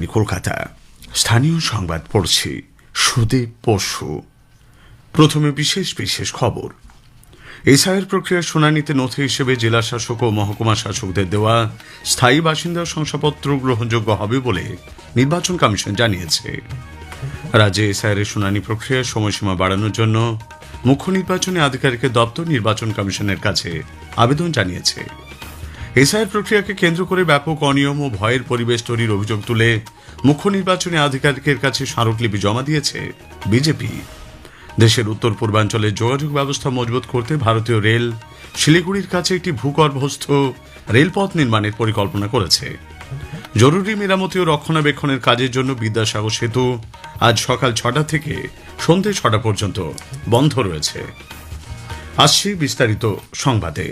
রাজধানী কলকাতা। স্থানীয় সংবাদ পড়ছি সুদীপ পরশু। প্রথমে বিশেষ বিশেষ খবর। এসআইআর প্রক্রিয়ার শুনানিতে নথি হিসেবে জেলা শাসক ও মহকুমা শাসকদের দেওয়া স্থায়ী বাসিন্দা শংসাপত্র গ্রহণযোগ্য হবে বলে নির্বাচন কমিশন জানিয়েছে। রাজ্যে এসআইআর শুনানি প্রক্রিয়ার সময়সীমা বাড়ানোর জন্য মুখ্য নির্বাচনী আধিকারিকের দপ্তর নির্বাচন কমিশনের কাছে আবেদন জানিয়েছে। এসআইআর প্রক্রিয়াকে কেন্দ্র করে ব্যাপক অনিয়ম ও ভয়ের পরিবেশ তৈরির অভিযোগ তুলে মুখ্য নির্বাচনী আধিকারিকের কাছে স্মারকলিপি জমা দিয়েছে বিজেপি। দেশের উত্তর পূর্বাঞ্চলে যোগাযোগ ব্যবস্থা মজবুত করতে ভারতীয় রেল শিলিগুড়ির কাছে একটি ভূগর্ভস্থ রেলপথ নির্মাণের পরিকল্পনা করেছে। জরুরি মেরামতি ও রক্ষণাবেক্ষণের কাজের জন্য বিদ্যাসাগর সেতু আজ সকাল 6টা থেকে সন্ধ্যে 6টা পর্যন্ত বন্ধ রয়েছে। আসছি বিস্তারিত সংবাদে।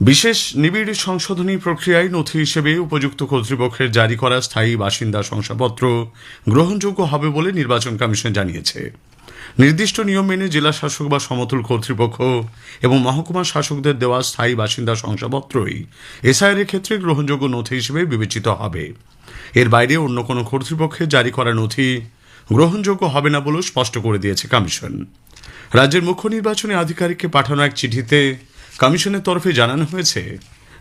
বিশেষ নিবিড় সংশোধনী প্রক্রিয়ায় নথি হিসেবে উপযুক্ত কর্তৃপক্ষের জারি করা স্থায়ী বাসিন্দা শংসাপত্র গ্রহণযোগ্য হবে বলে নির্বাচন কমিশন জানিয়েছে। নির্দিষ্ট নিয়ম মেনে জেলা শাসক বা সমতুল কর্তৃপক্ষ এবং মহকুমা শাসকদের দেওয়া স্থায়ী বাসিন্দা শংসাপত্রই এসআইআর এর ক্ষেত্রে গ্রহণযোগ্য নথি হিসেবে বিবেচিত হবে। এর বাইরে অন্য কোনো কর্তৃপক্ষের জারি করা নথি গ্রহণযোগ্য হবে না বলেও স্পষ্ট করে দিয়েছে কমিশন। রাজ্যের মুখ্য নির্বাচনী আধিকারিককে পাঠানো এক চিঠিতে কমিশনের তরফে জানানো হয়েছে,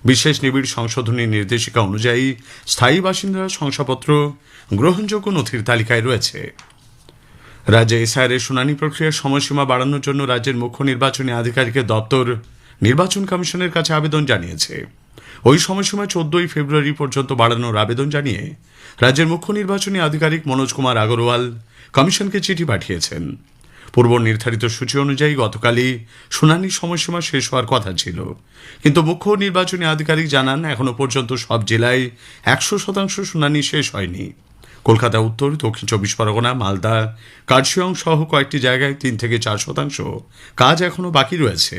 বিশেষ নিবিড় সংশোধনী নির্দেশিকা অনুযায়ী স্থায়ী বাসিন্দা শংসাপত্র গ্রহণযোগ্য নথির তালিকায় রয়েছে। রাজ্যে এসআইআর শুনানি প্রক্রিয়ার সময়সীমা বাড়ানোর জন্য রাজ্যের মুখ্য নির্বাচনী আধিকারিকের দপ্তর নির্বাচন কমিশনের কাছে আবেদন জানিয়েছে। ওই সময়সীমা 14ই ফেব্রুয়ারি পর্যন্ত বাড়ানোর আবেদন জানিয়ে রাজ্যের মুখ্য নির্বাচনী আধিকারিক মনোজ কুমার আগরওয়াল কমিশনকে চিঠি পাঠিয়েছেন। পূর্ব নির্ধারিত সূচি অনুযায়ী গতকালই শুনানির সময়সীমা শেষ হওয়ার কথা ছিল, কিন্তু মুখ্য নির্বাচনী আধিকারিক জানান এখনো পর্যন্ত সব জেলায় 100% শুনানি শেষ হয়নি। কলকাতা উত্তর, দক্ষিণ 24 পরগনা, মালদা, কার্শিয়ং সহ কয়েকটি জায়গায় 3 থেকে 4% কাজ এখনো বাকি রয়েছে।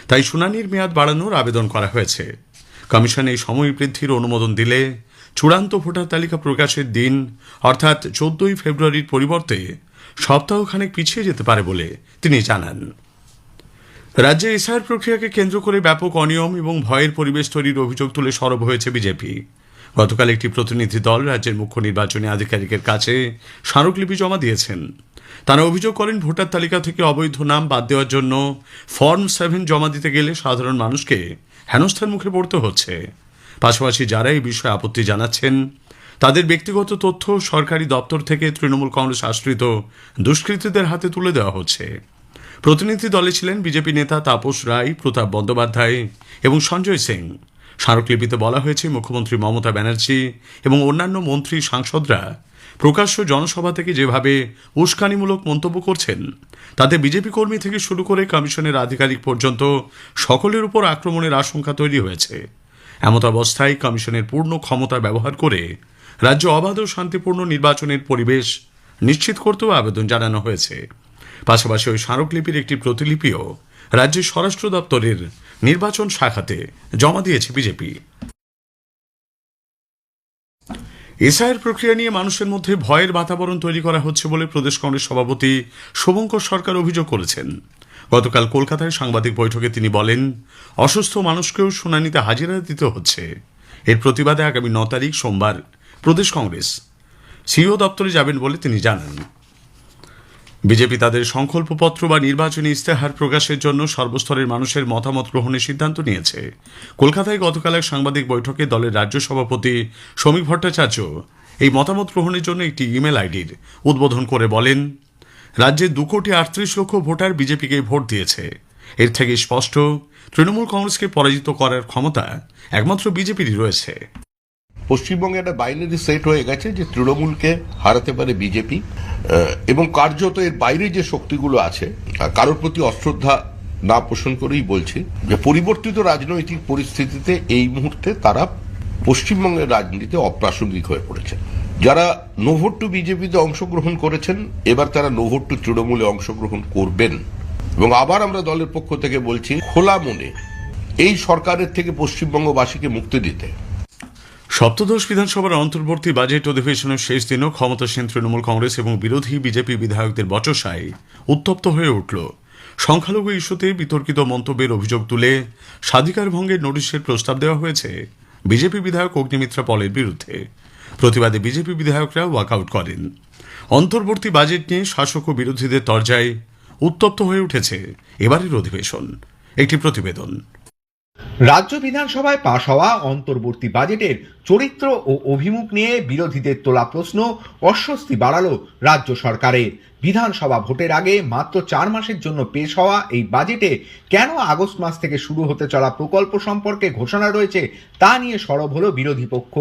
তাই শুনানির মেয়াদ বাড়ানোর আবেদন করা হয়েছে। কমিশন এই সময় বৃদ্ধির অনুমোদন দিলে চূড়ান্ত ভোটার তালিকা প্রকাশের দিন অর্থাৎ 14ই ফেব্রুয়ারির পরিবর্তে সপ্তাহখানেক পিছিয়ে যেতে পারে বলে তিনি জানান। রাজ্যে এসআইআর প্রক্রিয়াকে কেন্দ্র করে ব্যাপক অনিয়ম এবং ভয়ের পরিবেশ তৈরির অভিযোগ তুলে সরব হয়েছে বিজেপি। গতকাল একটি প্রতিনিধি দল রাজ্যের মুখ্য নির্বাচনী আধিকারিকের কাছে স্মারকলিপি জমা দিয়েছেন। তারা অভিযোগ করেন, ভোটার তালিকা থেকে অবৈধ নাম বাদ দেওয়ার জন্য ফর্ম 7 জমা দিতে গেলে সাধারণ মানুষকে হেনস্থার মুখে পড়তে হচ্ছে। পাশাপাশি যারা এই বিষয়ে আপত্তি জানাচ্ছেন তাদের ব্যক্তিগত তথ্য সরকারি দপ্তর থেকে তৃণমূল কংগ্রেস আশ্রিত দুষ্কৃতীদের হাতে তুলে দেওয়া হচ্ছে। প্রতিনিধি দলে ছিলেন বিজেপি নেতা তাপস রায়, প্রতাপ বন্দ্যোপাধ্যায় এবং সঞ্জয় সিং। স্মারকলিপিতে বলা হয়েছে, মুখ্যমন্ত্রী মমতা ব্যানার্জি এবং অন্যান্য মন্ত্রী সাংসদরা প্রকাশ্য জনসভা থেকে যেভাবে উস্কানিমূলক মন্তব্য করছেন তাতে বিজেপি কর্মী থেকে শুরু করে কমিশনের আধিকারিক পর্যন্ত সকলের উপর আক্রমণের আশঙ্কা তৈরি হয়েছে। এমত অবস্থায় কমিশনের পূর্ণ ক্ষমতা ব্যবহার করে রাজ্য অবাধ ও শান্তিপূর্ণ নির্বাচনের পরিবেশ নিশ্চিত করতেও আবেদন জানানো হয়েছে। পাশাপাশি ওই স্মারকলিপির একটি প্রতিলিপিও রাজ্যের স্বরাষ্ট্র দপ্তরের নির্বাচন শাখাতে জমা দিয়েছে বিজেপি। এসআইআর প্রক্রিয়া নিয়ে মানুষের মধ্যে ভয়ের বাতাবরণ তৈরি করা হচ্ছে বলে প্রদেশ কংগ্রেস সভাপতি শুভঙ্কর সরকার অভিযোগ করেছেন। গতকাল কলকাতায় সাংবাদিক বৈঠকে তিনি বলেন, অসুস্থ মানুষকেও শুনানিতে হাজিরা দিতে হচ্ছে। এর প্রতিবাদে আগামী 9 তারিখ সোমবার প্রদেশ কংগ্রেস সিইও দপ্তরে যাবেন বলে তিনি জানান। বিজেপি তাদের সংকল্পপত্র বা নির্বাচনী ইস্তেহার প্রকাশের জন্য সর্বস্তরের মানুষের মতামত গ্রহণের সিদ্ধান্ত নিয়েছে। কলকাতায় গতকাল এক সাংবাদিক বৈঠকে দলের রাজ্য সভাপতি শ্রমিক ভট্টাচার্য এই মতামত গ্রহণের জন্য একটি ইমেল আইডির উদ্বোধন করে বলেন, রাজ্যে 2,38,00,000 ভোটার বিজেপিকে ভোট দিয়েছে। এর থেকে স্পষ্ট, তৃণমূল কংগ্রেসকে পরাজিত করার ক্ষমতা একমাত্র বিজেপিরই রয়েছে। পশ্চিমবঙ্গে একটা বাইনারি সেট হয়ে গেছে যে তৃণমূলকে হারাতে পারে বিজেপি, এবং কার্যত এর বাইরে যে শক্তিগুলো আছে কারোর প্রতি অশ্রদ্ধা না পোষণ করেই বলছি যে পরিবর্তিত রাজনৈতিক পরিস্থিতিতে এই মুহূর্তে তারা পশ্চিমবঙ্গের রাজনীতিতে অপ্রাসঙ্গিক হয়ে পড়েছে। যারা নো ভোট টু বিজেপিতে অংশগ্রহণ করেছেন, এবার তারা নো ভোট টু তৃণমূলে অংশগ্রহণ করবেন। এবং আবার আমরা দলের পক্ষ থেকে বলছি, খোলা মনে এই সরকারের থেকে পশ্চিমবঙ্গবাসীকে মুক্তি দিতে। সপ্তদশ বিধানসভার অন্তর্বর্তী বাজেট অধিবেশনের শেষ দিনও ক্ষমতাসীন তৃণমূল কংগ্রেস এবং বিরোধী বিজেপি বিধায়কদের বচসায় উত্তপ্ত হয়ে উঠল। সংখ্যালঘু ইস্যুতে বিতর্কিত মন্তব্যের অভিযোগ তুলে স্বাধিকার ভঙ্গের নোটিশের প্রস্তাব দেওয়া হয়েছে বিজেপি বিধায়ক অগ্নিমিত্রা পলের বিরুদ্ধে। প্রতিবাদে বিজেপি বিধায়করা ওয়াকআউট করেন। অন্তর্বর্তী বাজেট নিয়ে শাসক ও বিরোধীদের তরজায় উত্তপ্ত হয়ে উঠেছে এবারের অধিবেশন। একটি প্রতিবেদন। রাজ্য বিধানসভায় পাশ হওয়া অন্তর্বর্তী বাজেটের চরিত্র ও অভিমুখ নিয়ে বিরোধীদের তোলা প্রশ্ন অস্বস্তি বাড়ালো রাজ্য সরকারের। বিধানসভা ভোটের আগে মাত্র 4 মাসের জন্য পেশ হওয়া এই বাজেটে কেন আগস্ট মাস থেকে শুরু হতে চলা প্রকল্প সম্পর্কে ঘোষণা রয়েছে তা নিয়ে সরব হলো বিরোধী পক্ষ।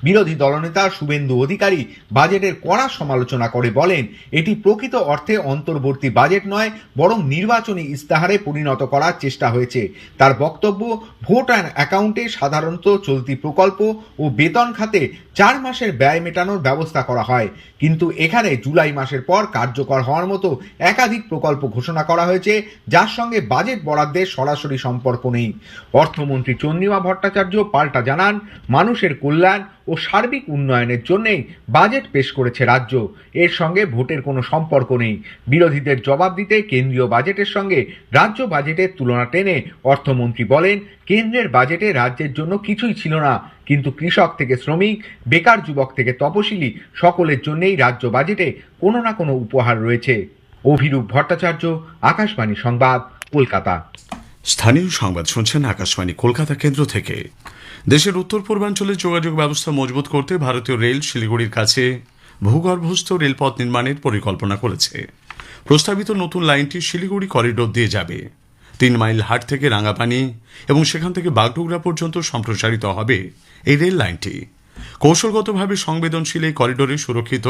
বিরোধী দলনেতা শুভেন্দু অধিকারী বাজেটের কড়া সমালোচনা করে বলেন, এটি প্রকৃত অর্থে অন্তর্বর্তী বাজেট নয়, বরং নির্বাচনী ইস্তাহারে পরিণত করার চেষ্টা হয়েছে। তার বক্তব্য, ভোট অ্যাকাউন্টে সাধারণত চলতি প্রকল্প ও বেতন খাতে 4 মাসের ব্যয় মেটানোর ব্যবস্থা করা হয়, কিন্তু এখানে জুলাই মাসের পর কার্যকর হওয়ার মতো একাধিক প্রকল্প ঘোষণা করা হয়েছে, যার সঙ্গে বাজেট বরাদ্দের সরাসরি সম্পর্ক নেই। অর্থমন্ত্রী চন্দ্রিমা ভট্টাচার্য পাল্টা জানান, মানুষের কল্যাণ ও সার্বিক উন্নয়নের জন্যই বাজেট পেশ করেছে রাজ্য, এর সঙ্গে ভোটের কোনো সম্পর্ক নেই। বিরোধীদের জবাব দিতে কেন্দ্রীয় বাজেটের সঙ্গে রাজ্য বাজেটের তুলনা টেনে অর্থমন্ত্রী বলেন, কেন্দ্রের বাজেটে রাজ্যের জন্য কিছুই ছিল না, কিন্তু কৃষক থেকে শ্রমিক, বেকার যুবক থেকে তপশিলি সকলের জন্যই রাজ্য বাজেটে কোনো না কোনো উপহার রয়েছে। অভিরূপ ভট্টাচার্য, আকাশবাণী সংবাদ, কলকাতা। স্থানীয় সংবাদ শুনছেন আকাশবাণী কলকাতা কেন্দ্র থেকে। দেশের উত্তর পূর্বাঞ্চলে যোগাযোগ ব্যবস্থা মজবুত করতে ভারতীয় রেল শিলিগুড়ির কাছে ভূগর্ভস্থ রেলপথ নির্মাণের পরিকল্পনা করেছে। প্রস্তাবিত নতুন লাইনটি শিলিগুড়ি করিডোর দিয়ে যাবে। 3 মাইল হাট থেকে রাঙ্গাপানি এবং সেখান থেকে বাগডোগরা পর্যন্ত সম্প্রসারিত হবে এই রেল লাইনটি। কৌশলগতভাবে সংবেদনশীল এই করিডোরে সুরক্ষিত,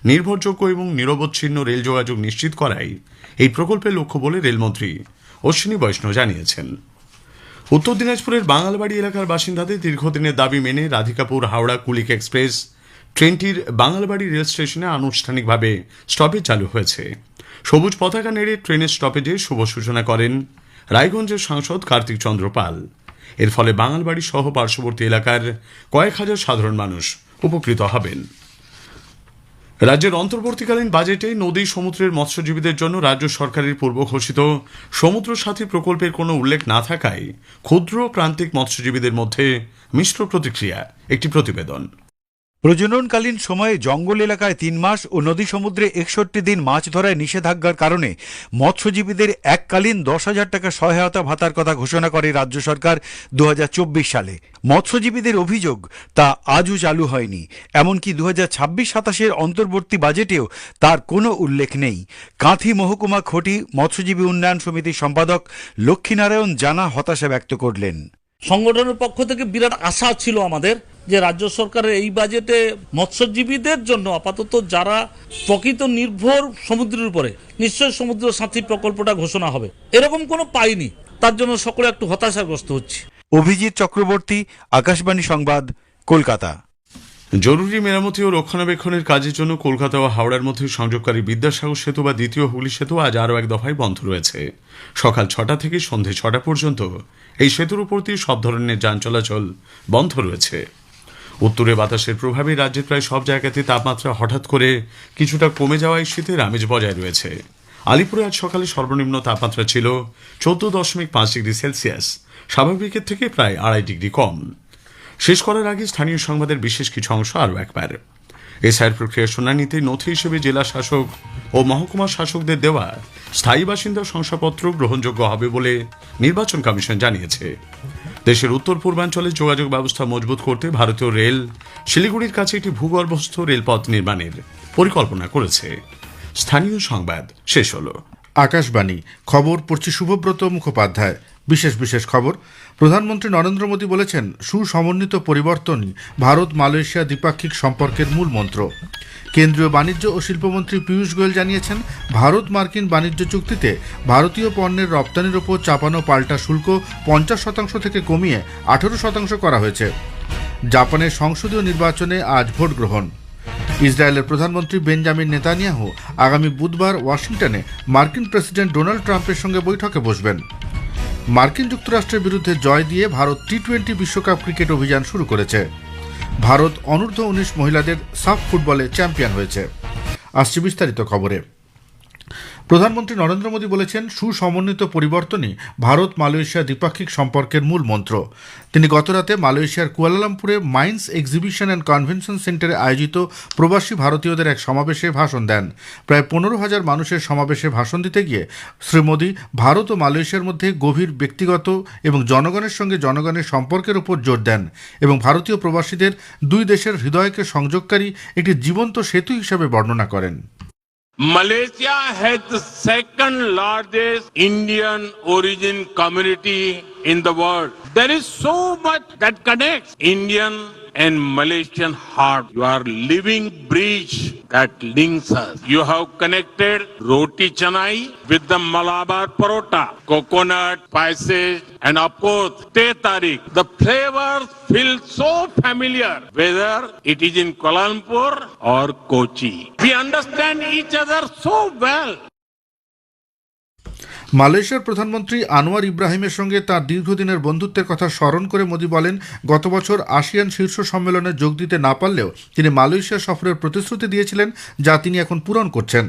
নির্ভরযোগ্য এবং নিরবচ্ছিন্ন রেল যোগাযোগ নিশ্চিত করাই এই প্রকল্পের লক্ষ্য বলে রেলমন্ত্রী অশ্বিনী বৈষ্ণব জানিয়েছেন। উত্তর দিনাজপুরের বাঙালবাড়ি এলাকার বাসিন্দাদের দীর্ঘদিনের দাবি মেনে রাধিকাপুর হাওড়া কুলিক এক্সপ্রেস ট্রেনটির বাঙালবাড়ি রেল স্টেশনে আনুষ্ঠানিকভাবে স্টপেজ চালু হয়েছে। সবুজ পতাকা নেড়ে ট্রেনের স্টপেজে শুভ সূচনা করেন রায়গঞ্জের সাংসদ কার্তিক চন্দ্র পাল। এর ফলে বাঙালবাড়ি সহ পার্শ্ববর্তী এলাকার কয়েক হাজার সাধারণ মানুষ উপকৃত হবেন। রাজ্যের অন্তর্বর্তীকালীন বাজেটে নদী সমুদ্রের মৎস্যজীবীদের জন্য রাজ্য সরকারের পূর্ব ঘোষিত সমুদ্র সাথী প্রকল্পের কোনো উল্লেখ না থাকায় ক্ষুদ্র প্রান্তিক মৎস্যজীবীদের মধ্যে মিশ্র প্রতিক্রিয়া। একটি প্রতিবেদন। প্রজননকালীন সময়ে জঙ্গল এলাকায় 3 মাস ও নদী সমুদ্রে 61 দিন মাছ ধরায় নিষেধাজ্ঞার কারণে মৎস্যজীবীদের এককালীন 10,000 টাকা সহায়তা ভাতার কথা ঘোষণা করে রাজ্য সরকার 2024 সালে। মৎস্যজীবীদের অভিযোগ তা আজও চালু হয়নি, এমনকি 2026-27 অন্তর্বর্তী বাজেটেও তার কোনো উল্লেখ নেই। কাঁথি মহকুমা খটি মৎস্যজীবী উন্নয়ন সমিতির সম্পাদক লক্ষ্মীনারায়ণ জানা হতাশা ব্যক্ত করলেন। সংগঠনের পক্ষ থেকে বিরাট আশা ছিল আমাদের যে রাজ্য সরকারের এই বাজেটে মৎস্যজীবীদের জন্য আপাতত যারা প্রকৃত নির্ভর সমুদ্রের উপরে নিশ্চয় সমুদ্র সাথী প্রকল্পটা ঘোষণা হবে, এরকম কোনো পাইনি। তার জন্য সকলে একটু হতাশাগ্রস্ত হচ্ছে। অভিজিৎ চক্রবর্তী, আকাশবাণী সংবাদ, কলকাতা। জরুরি মেরামতি ও রক্ষণাবেক্ষণের কাজের জন্য কলকাতা ও হাওড়ার মধ্যে সংযোগকারী বিদ্যাসাগর সেতু বা দ্বিতীয় হুগলি সেতু আজ আরও এক দফায় বন্ধ রয়েছে। সকাল 6টা থেকে সন্ধে 6টা পর্যন্ত এই সেতুর উপর দিয়ে সব ধরনের যান চলাচল বন্ধ রয়েছে। উত্তরে বাতাসের প্রভাবে রাজ্যের প্রায় সব জায়গাতে তাপমাত্রা হঠাৎ করে কিছুটা কমে যাওয়ায় শীতের আমেজ বজায় রয়েছে। আলিপুরে আজ সকালে সর্বনিম্ন তাপমাত্রা ছিল 14.5 ডিগ্রি সেলসিয়াস, স্বাভাবিকের থেকে প্রায় 2.5 ডিগ্রি কম। শেষ করার আগে স্থানীয় সংবাদের বিশেষ কিছু অংশ আরও একবার। এসআইআর প্রক্রিয়ার শুনানিতে নথি হিসেবে জেলা শাসক ও মহকুমা শাসকদের দেওয়া স্থায়ী বাসিন্দা শংসাপত্র গ্রহণযোগ্য হবে বলে নির্বাচন কমিশন জানিয়েছে। দেশের উত্তর পূর্বাঞ্চলে যোগাযোগ ব্যবস্থা মজবুত করতে ভারতীয় রেল শিলিগুড়ির কাছে একটি ভূগর্ভস্থ রেলপথ নির্মাণের পরিকল্পনা করেছে। স্থানীয় সংবাদ শেষ হলো। আকাশবাণী খবর পড়ছি শুভব্রত মুখোপাধ্যায়। বিশেষ খবর। প্রধানমন্ত্রী নরেন্দ্র মোদী বলেছেন, সুসমন্বিত পরিবর্তনই ভারত মালয়েশিয়া দ্বিপাক্ষিক সম্পর্কের মূল মন্ত্র। কেন্দ্রীয় বাণিজ্য ও শিল্পমন্ত্রী পীয়ূষ গোয়েল জানিয়েছেন, ভারত মার্কিন বাণিজ্য চুক্তিতে ভারতীয় পণ্যের রপ্তানির ওপর চাপানো পাল্টা শুল্ক 50% থেকে কমিয়ে 18% করা হয়েছে। জাপানের সংসদীয় নির্বাচনে আজ ভোট গ্রহণ। ইসরায়েলের প্রধানমন্ত্রী বেঞ্জামিন নেতানিয়াহু আগামী বুধবার ওয়াশিংটনে মার্কিন প্রেসিডেন্ট ডোনাল্ড ট্রাম্পের সঙ্গে বৈঠকে বসবেন। মার্কিন যুক্তরাষ্ট্রের বিরুদ্ধে জয় দিয়ে ভারত টি-20 বিশ্বকাপ ক্রিকেট অভিযান শুরু করেছে। ভারত অনূর্ধ্ব 19 মহিলাদের সাফ ফুটবলে চ্যাম্পিয়ন হয়েছে। আসছে বিস্তারিত খবরে। প্রধানমন্ত্রী নরেন্দ্র মোদী বলেছেন, সুসমন্বিত পরিবর্তনই ভারত মালয়েশিয়া দ্বিপাক্ষিক সম্পর্কের মূল মন্ত্র। তিনি গতরাতে মালয়েশিয়ার কুয়ালালামপুরে মাইন্স এক্সিবিশন অ্যান্ড কনভেনশন সেন্টারে আয়োজিত প্রবাসী ভারতীয়দের এক সমাবেশে ভাষণ দেন। প্রায় 15,000 মানুষের সমাবেশে ভাষণ দিতে গিয়ে শ্রী মোদী ভারত ও মালয়েশিয়ার মধ্যে গভীর ব্যক্তিগত এবং জনগণের সঙ্গে জনগণের সম্পর্কের উপর জোর দেন এবং ভারতীয় প্রবাসীদের দুই দেশের হৃদয়কে সংযোগকারী একটি জীবন্ত সেতু হিসেবে বর্ণনা করেন। Malaysia has the second largest Indian origin community in the world. There is so much that connects Indian and Malaysian heart. You are living bridge that links us. You have connected roti canai with the Malabar parota, coconut, spices, and of course, teh tarik. The flavors feel so familiar, whether it is in Kuala Lumpur or Kochi. We understand each other so well. মালয়েশিয়ার প্রধানমন্ত্রী আনোয়ার ইব্রাহিমের সঙ্গে তার দীর্ঘদিনের বন্ধুত্বের কথা স্মরণ করে মোদী বলেন, গত বছর আসিয়ান শীর্ষ সম্মেলনে যোগ দিতে না পারলেও তিনি মালয়েশিয়া সফরের প্রতিশ্রুতি দিয়েছিলেন, যা তিনি এখন পূরণ করছেন।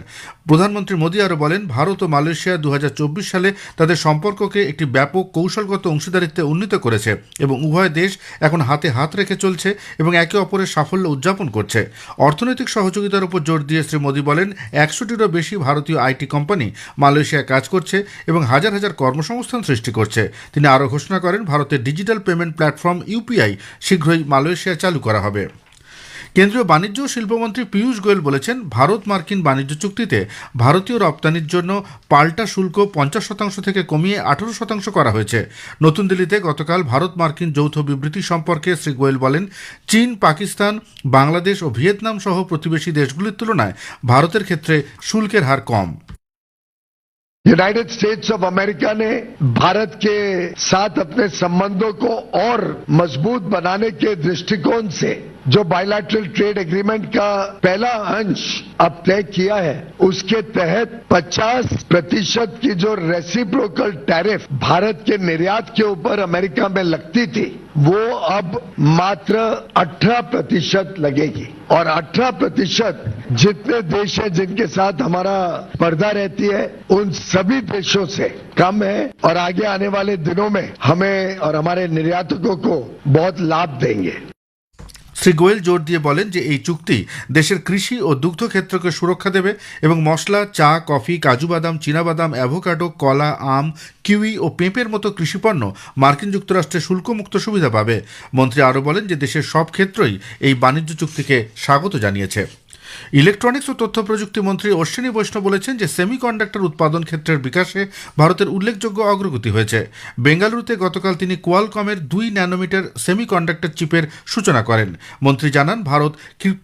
প্রধানমন্ত্রী মোদী আরও বলেন, ভারত ও মালয়েশিয়া 2024 সালে তাদের সম্পর্ককে একটি ব্যাপক কৌশলগত অংশীদারিত্বে উন্নীত করেছে এবং উভয় দেশ এখন হাতে হাত রেখে চলছে এবং একে অপরের সাফল্য উদযাপন করছে। অর্থনৈতিক সহযোগিতার উপর জোর দিয়ে শ্রী মোদী বলেন, 100টিরও বেশি ভারতীয় আইটি কোম্পানি মালয়েশিয়ায় কাজ করছে এবং হাজার হাজার কর্মসংস্থান সৃষ্টি করছে। তিনি আরও ঘোষণা করেন, ভারতের ডিজিটাল পেমেন্ট প্ল্যাটফর্ম ইউপিআই শীঘ্রই মালয়েশিয়ায় চালু করা হবে। কেন্দ্রীয় বাণিজ্য ও শিল্পমন্ত্রী পীয়ূষ গোয়েল বলেছেন, ভারত মার্কিন বাণিজ্য চুক্তিতে ভারতীয় রপ্তানির জন্য পাল্টা শুল্ক 50% থেকে কমিয়ে 18% করা হয়েছে। নতুন দিল্লিতে গতকাল ভারত মার্কিন যৌথ বিবৃতি সম্পর্কে শ্রী গোয়েল বলেন, চীন, পাকিস্তান, বাংলাদেশ ও ভিয়েতনাম সহ প্রতিবেশী দেশগুলির তুলনায় ভারতের ক্ষেত্রে শুল্কের হার কম। यूनाइटेड स्टेट्स ऑफ अमेरिका ने भारत के साथ अपने संबंधों को और मजबूत बनाने के दृष्टिकोण से जो बायलैटरल ट्रेड एग्रीमेंट का पहला अंश अब तय किया है, उसके तहत 50% की जो रेसिप्रोकल टैरिफ भारत के निर्यात के ऊपर अमेरिका में लगती थी, वो अब मात्र 18% लगेगी। और 18% जितने देश हैं जिनके साथ हमारा स्पर्धा रहती है, उन सभी देशों से कम है और आगे आने वाले दिनों में हमें और हमारे निर्यातकों को बहुत लाभ देंगे। শ্রী গোয়েল জোর দিয়ে বলেন যে এই চুক্তি দেশের কৃষি ও দুগ্ধ ক্ষেত্রকে সুরক্ষা দেবে এবং মশলা, চা, কফি, কাজু বাদাম, চীনাবাদাম, অ্যাভোকাডো, কলা, আম, কিউই ও পেঁপের মতো কৃষিপণ্য মার্কিন যুক্তরাষ্ট্রে শুল্কমুক্ত সুবিধা পাবে। মন্ত্রী আরও বলেন যে দেশের সব ক্ষেত্রই এই বাণিজ্য চুক্তিকে স্বাগত জানিয়েছে। ইলেকট্রনিক্স ও তথ্য প্রযুক্তি মন্ত্রী অশ্বিনী বৈষ্ণব বলেছেন যে সেমিকন্ডাক্টর উৎপাদন ক্ষেত্রের বিকাশে ভারতের উল্লেখযোগ্য অগ্রগতি হয়েছে। বেঙ্গালুরুতে গতকাল তিনি কোয়ালকমের 2 ন্যানোমিটার সেমিকন্ডাক্টর চিপের সূচনা করেন। মন্ত্রী জানান, ভারত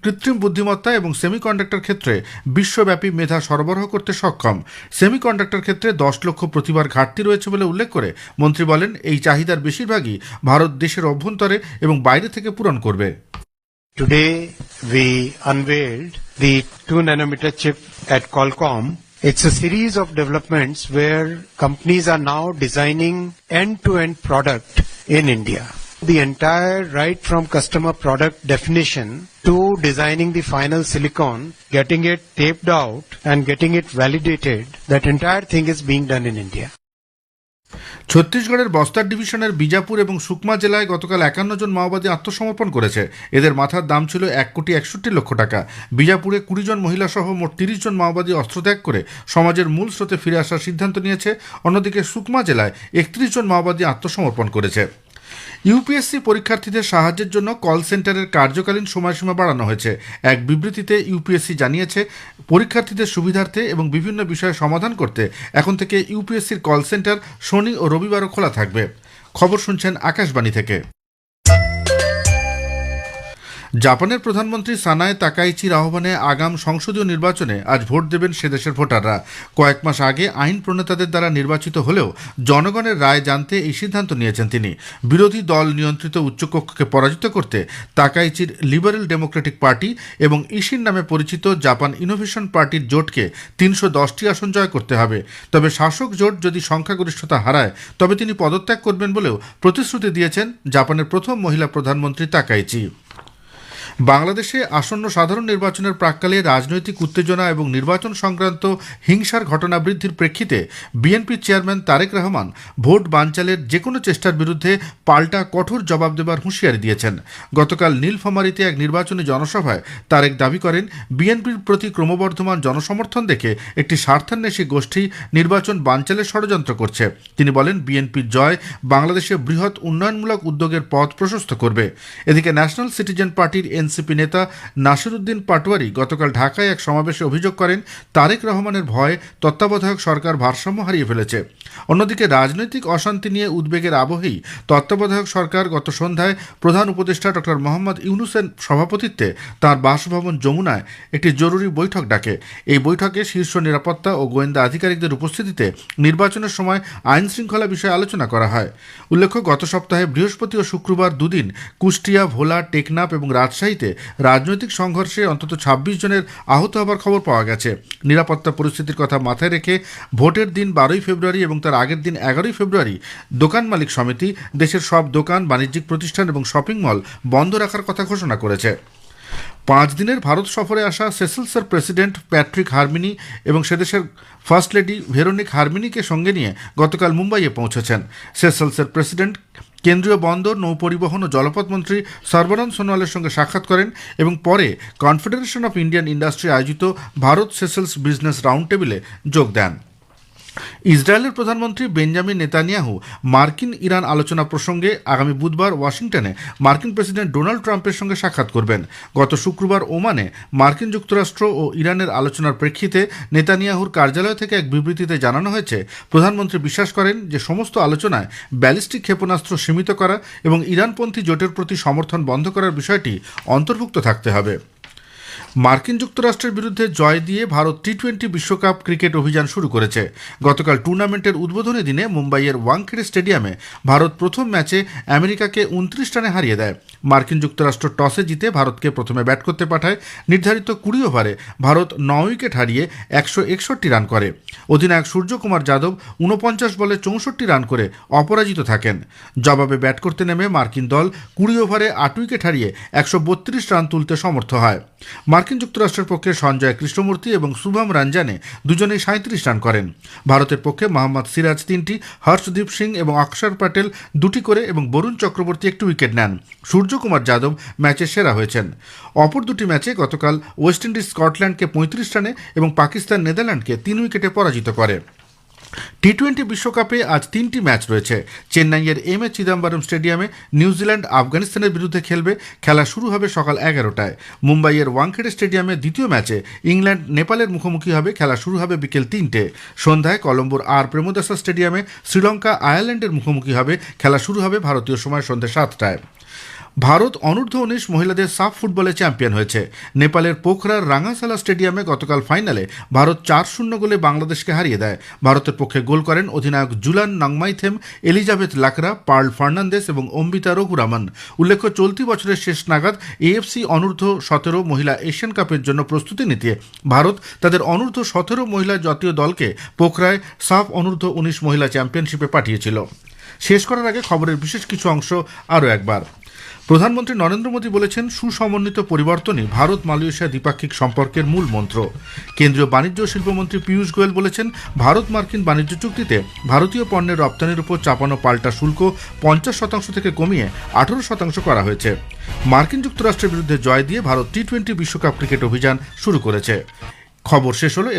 কৃত্রিম বুদ্ধিমত্তা এবং সেমিকন্ডাক্টর ক্ষেত্রে বিশ্বব্যাপী মেধা সরবরাহ করতে সক্ষম। সেমিকন্ডাক্টর ক্ষেত্রে 10 লক্ষ প্রতিভার ঘাটতি রয়েছে বলে উল্লেখ করে মন্ত্রী বলেন, এই চাহিদার বেশিরভাগই ভারত দেশের অভ্যন্তরে এবং বাইরে থেকে পূরণ করবে। Today we unveiled the 2 nanometer chip at Qualcomm. It's a series of developments where companies are now designing end-to-end product in India. The entire right from customer product definition to designing the final silicon, getting it taped out and getting it validated, that entire thing is being done in India. ছত্তিশগড়ের বস্তার ডিভিশনের বিজাপুর এবং সুকমা জেলায় গতকাল 51 জন মাওবাদী আত্মসমর্পণ করেছে। এদের মাথার দাম ছিল 1,61,00,000 টাকা। বিজাপুরে 20 জন মহিলা সহ মোট 30 জন মাওবাদী অস্ত্রত্যাগ করে সমাজের মূল স্রোতে ফিরে আসার সিদ্ধান্ত নিয়েছে। অন্যদিকে সুকমা জেলায় 31 জন মাওবাদী আত্মসমর্পণ করেছে। ইউপিএসসি পরীক্ষার্থীদের সাহায্যের জন্য কল সেন্টারের কার্যকালীন সময়সীমা বাড়ানো হয়েছে। এক বিবৃতিতে ইউপিএসসি জানিয়েছে, পরীক্ষার্থীদের সুবিধার্থে এবং বিভিন্ন বিষয়ে সমাধান করতে এখন থেকে ইউপিএসসির কল সেন্টার শনি ও রবিবারও খোলা থাকবে। খবর শুনছেন আকাশবাণী থেকে। জাপানের প্রধানমন্ত্রী সানায়ে তাকাইচির আহ্বানে আগাম সংসদীয় নির্বাচনে আজ ভোট দেবেন সে দেশের ভোটাররা। কয়েক মাস আগে আইন প্রণেতাদের দ্বারা নির্বাচিত হলেও জনগণের রায় জানতে এই সিদ্ধান্ত নিয়েছেন তিনি। বিরোধী দল নিয়ন্ত্রিত উচ্চকক্ষকে পরাজিত করতে তাকাইচির লিবারেল ডেমোক্রেটিক পার্টি এবং ইশিন নামে পরিচিত জাপান ইনোভেশন পার্টির জোটকে 310টি আসন জয় করতে হবে। তবে শাসক জোট যদি সংখ্যাগরিষ্ঠতা হারায় তবে তিনি পদত্যাগ করবেন বলেও প্রতিশ্রুতি দিয়েছেন জাপানের প্রথম মহিলা প্রধানমন্ত্রী তাকাইচি। বাংলাদেশে আসন্ন সাধারণ নির্বাচনের প্রাক্কালে রাজনৈতিক উত্তেজনা এবং নির্বাচন সংক্রান্ত হিংসার ঘটনা বৃদ্ধির প্রেক্ষিতে BNP chairman Tarique Rahman vote বানচালের যে কোনো চেষ্টার বিরুদ্ধে পাল্টা কঠোর জবাব দেবার হুঁশিয়ারি দিয়েছেন। গতকাল নীলফামারীতে এক নির্বাচনী জনসভায় তারেক দাবি করেন, বিএনপির প্রতি ক্রমবর্ধমান জনসমর্থন দেখে একটি স্বার্থান্বেষী গোষ্ঠী নির্বাচন বানচালের ষড়যন্ত্র করছে। তিনি বলেন, বিএনপির জয় বাংলাদেশে বৃহৎ উন্নয়নমূলক উদ্যোগের পথ প্রশস্ত করবে। এদিকে ন্যাশনাল সিটিজেন পার্টির এনসিপি নেতা নাসিরউদ্দিন পাটোয়ারি গতকাল ঢাকায় এক সমাবেশে অভিযোগ করেন, তারেক রহমানের ভয়ে তত্ত্বাবধায়ক সরকার ভারসাম্য হারিয়ে ফেলেছে। অন্যদিকে রাজনৈতিক অশান্তি নিয়ে উদ্বেগের আবহেই তত্ত্বাবধায়ক সরকার গত সন্ধ্যায় প্রধান উপদেষ্টা ডক্টর মোহাম্মদ ইউনূসের সভাপতিত্বে তাঁর বাসভবন যমুনায় একটি জরুরি বৈঠক ডাকে। এই বৈঠকে শীর্ষ নিরাপত্তা ও গোয়েন্দা আধিকারিকদের উপস্থিতিতে নির্বাচনের সময় আইন শৃঙ্খলা বিষয়ে আলোচনা করা হয়। উল্লেখ্য, গত সপ্তাহে বৃহস্পতি ও শুক্রবার দুদিন কুষ্টিয়া, ভোলা, টেকনাফ এবং রাজশাহীতে রাজনৈতিক সংঘর্ষে অন্তত 26 জনের আহত হবার খবর পাওয়া গেছে। নিরাপত্তা পরিস্থিতির কথা মাথায় রেখে ভোটের দিন 12ই ফেব্রুয়ারি এবং তার আগের দিন 11ই ফেব্রুয়ারি দোকান মালিক সমিতি দেশের সব দোকান, বাণিজ্যিক প্রতিষ্ঠান এবং শপিং মল বন্ধ রাখার কথা ঘোষণা করেছে। 5 দিনের ভারত সফরে আসা সেসেলসের প্রেসিডেন্ট প্যাট্রিক হারমিনি এবং সেদেশের ফার্স্ট লেডি ভেরোনিক হারমিনিকে সঙ্গে নিয়ে গতকাল মুম্বাইয়ে পৌঁছেছেন। সেসেলসের প্রেসিডেন্ট কেন্দ্রীয় বন্দর, নৌপরিবহন ও জলপথ মন্ত্রী সর্বানন্দ সোনোয়ালের সঙ্গে সাক্ষাৎ করেন এবং পরে কনফেডারেশন অফ ইন্ডিয়ান ইন্ডাস্ট্রি আয়োজিত ভারত সেসেলস বিজনেস রাউন্ড টেবিলে যোগ দেন। ইসরায়েলের প্রধানমন্ত্রী বেঞ্জামিন নেতানিয়াহু মার্কিন ইরান আলোচনা প্রসঙ্গে আগামী বুধবার ওয়াশিংটনে মার্কিন প্রেসিডেন্ট ডোনাল্ড ট্রাম্পের সঙ্গে সাক্ষাৎ করবেন। গত শুক্রবার ওমানে মার্কিন যুক্তরাষ্ট্র ও ইরানের আলোচনার প্রেক্ষিতে নেতানিয়াহুর কার্যালয় থেকে এক বিবৃতিতে জানানো হয়েছে, প্রধানমন্ত্রী বিশ্বাস করেন যে সমস্ত আলোচনায় ব্যালিস্টিক ক্ষেপণাস্ত্র সীমিত করা এবং ইরানপন্থী জোটের প্রতি সমর্থন বন্ধ করার বিষয়টি অন্তর্ভুক্ত থাকতে হবে। মার্কিন যুক্তরাষ্ট্রের বিরুদ্ধে জয় দিয়ে ভারত টি-20 বিশ্বকাপ ক্রিকেট অভিযান শুরু করেছে। গতকাল টুর্নামেন্টের উদ্বোধনী দিনে মুম্বাইয়ের ওয়াংখেড়ে স্টেডিয়ামে ভারত প্রথম ম্যাচে আমেরিকাকে 29 রানে হারিয়ে দেয়। মার্কিন যুক্তরাষ্ট্র টসে জিতে ভারতকে প্রথমে ব্যাট করতে পাঠায়। নির্ধারিত 20 ওভারে ভারত 9 উইকেট হারিয়ে 161 রান করে। অধিনায়ক সূর্যকুমার যাদব 49 বলে 64 রান করে অপরাজিত থাকেন। জবাবে ব্যাট করতে নেমে মার্কিন দল 20 ওভারে 8 উইকেট হারিয়ে 132 রান তুলতে সমর্থ হয়। মার্কিন যুক্তরাষ্ট্রের পক্ষে সঞ্জয় কৃষ্ণমূর্তি এবং শুভম রঞ্জানে দুজনেই 37 রান করেন। ভারতের পক্ষে মোহাম্মদ সিরাজ 3টি, হর্ষদীপ সিং এবং অক্ষর প্যাটেল 2টি করে এবং বরুণ চক্রবর্তী 1টি উইকেট নেন। সূর্যকুমার যাদব ম্যাচে সেরা হয়েছেন। অপর দুটি ম্যাচে গতকাল ওয়েস্ট ইন্ডিজ স্কটল্যান্ডকে 35 রানে এবং পাকিস্তান নেদারল্যান্ডকে 3 উইকেটে পরাজিত করে। টি-20 বিশ্বকাপে আজ 3টি ম্যাচ রয়েছে। চেন্নাইয়ের এম.এ. চিদাম্বরম স্টেডিয়ামে নিউজিল্যান্ড আফগানিস্তানের বিরুদ্ধে খেলবে। খেলা শুরু হবে সকাল 11টায়। মুম্বাইয়ের ওয়াংখেড়ে স্টেডিয়ামে দ্বিতীয় ম্যাচে ইংল্যান্ড নেপালের মুখোমুখি হবে। খেলা শুরু হবে বিকেল 3টে। সন্ধ্যায় কলম্বোর আর প্রেমদাসা স্টেডিয়ামে শ্রীলঙ্কা আয়ারল্যান্ডের মুখোমুখি হবে। খেলা শুরু হবে ভারতীয় সময় সন্ধ্যা 7টায়। ভারত অনূর্ধ্ব-19 মহিলাদের সাফ ফুটবলে চ্যাম্পিয়ন হয়েছে। নেপালের পোখরার রাঙ্গাসালা স্টেডিয়ামে গতকাল ফাইনালে ভারত 4-0 গোলে বাংলাদেশকে হারিয়ে দেয়। ভারতের পক্ষে গোল করেন অধিনায়ক Julan নাংমাইথেম, Elizabeth Lakra, pearl Fernandes এবং অম্বিতা রঘুরামন। উল্লেখ্য, চলতি বছরের শেষ নাগাদ এএফসি অনূর্ধ্ব-17 মহিলা এশিয়ান কাপের জন্য প্রস্তুতি নিতে ভারত তাদের অনূর্ধ্ব-17 মহিলা জাতীয় দলকে পোখরায় সাফ অনূর্ধ্ব-19 মহিলা চ্যাম্পিয়নশিপে পাঠিয়েছিল। শেষ করার আগে খবরের বিশেষ কিছু অংশ আরও একবার। প্রধানমন্ত্রী নরেন্দ্র মোদী বলেছেন, সুসমন্বিত পরিবর্তনই ভারত মালয়েশিয়া দ্বিপাক্ষিক সম্পর্কের মূল মন্ত্র। কেন্দ্রীয় বাণিজ্য ও শিল্পমন্ত্রী পীয়ূষ গোয়েল বলেছেন, ভারত মার্কিন বাণিজ্য চুক্তিতে ভারতীয় পণ্যের রপ্তানির উপর চাপানো পাল্টা শুল্ক 50% থেকে কমিয়ে 18% করা হয়েছে। মার্কিন যুক্তরাষ্ট্রের বিরুদ্ধে জয় দিয়ে ভারত টি-20 বিশ্বকাপ ক্রিকেট অভিযান শুরু করেছে। খবর শেষ হলো।